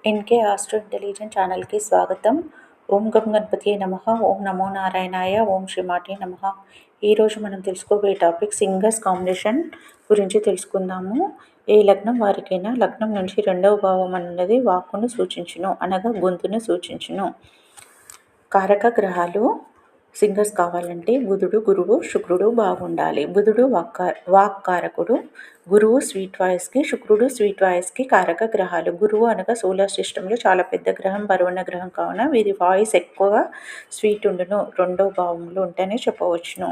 NK astro intelligent ఛానల్కి స్వాగతం. ఓం గం గణపతియే నమః. ఓం నమో నారాయణాయ. ఓం శ్రీమాతే నమః. ఈరోజు మనం తెలుసుకోబోయే టాపిక్ సింగర్స్ కాంబినేషన్ గురించి తెలుసుకుందాము. ఏ లగ్నం వారికైనా లగ్నం నుంచి 2వ భావం అన్నది వాక్కును సూచించును, అనగా గొంతును సూచించును. కారక గ్రహాలు సింగర్స్ కావాలంటే బుధుడు, గురువు, శుక్రుడు బాగుండాలి. బుధుడు వాక్కారకుడు, గురువు స్వీట్ వాయిస్కి, శుక్రుడు స్వీట్ వాయిస్కి కారక గ్రహాలు. గురువు అనగా సోలార్ సిస్టంలో చాలా పెద్ద గ్రహం, బరువున్న గ్రహం కావున వీరి వాయిస్ ఎక్కువగా స్వీట్ ఉండును. 2వ భావంలో ఉంటేనే చెప్పవచ్చును.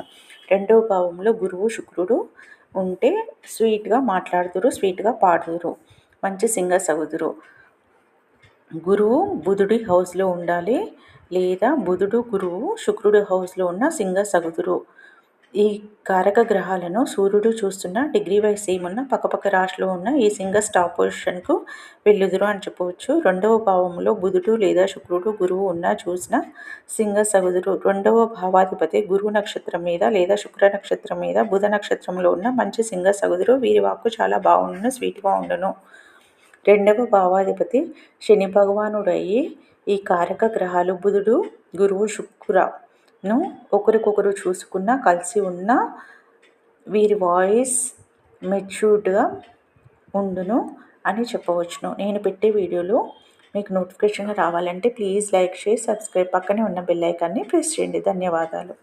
2వ భావంలో గురువు, శుక్రుడు ఉంటే స్వీట్గా మాట్లాడుదురు, స్వీట్గా పాడుదురు, మంచి సింగర్స్ అవుదురు. గురువు బుధుడి హౌస్లో ఉండాలి, లేదా బుధుడు, గురువు, శుక్రుడు హౌస్లో ఉన్న సింగర్స్ అగుదురు. ఈ కారక గ్రహాలను సూర్యుడు చూస్తున్న డిగ్రీ వైస్ ఏమున్న పక్కపక్క రాశిలో ఉన్న ఈ సింగర్స్ టాప్ పొజిషన్కు వెళ్ళుదురు అని చెప్పవచ్చు. 2వ భావంలో బుధుడు లేదా శుక్రుడు, గురువు ఉన్న చూసిన సింగర్స్ అగుదురు. 2వ భావాధిపతి గురువు నక్షత్రం మీద లేదా శుక్ర నక్షత్రం మీద బుధ నక్షత్రంలో ఉన్న మంచి సింగర్స్ అగుదురు. వీరి వాక్కు చాలా బాగుండును, స్వీట్గా ఉండును. 2వ భావాధిపతి శని భగవానుడయ్యి ఈ కారక గ్రహాలు బుధుడు, గురువు, శుక్రను ఒకరికొకరు చూసుకున్న కలిసి ఉన్న వీరి వాయిస్ మెచ్యూర్డ్గా ఉండును అని చెప్పవచ్చును. నేను పెట్టే వీడియోలు మీకు నోటిఫికేషన్ రావాలంటే ప్లీజ్ లైక్, షేర్, సబ్స్క్రైబ్, పక్కనే ఉన్న బెల్ ఐకాన్ని ప్రెస్ చేయండి. ధన్యవాదాలు.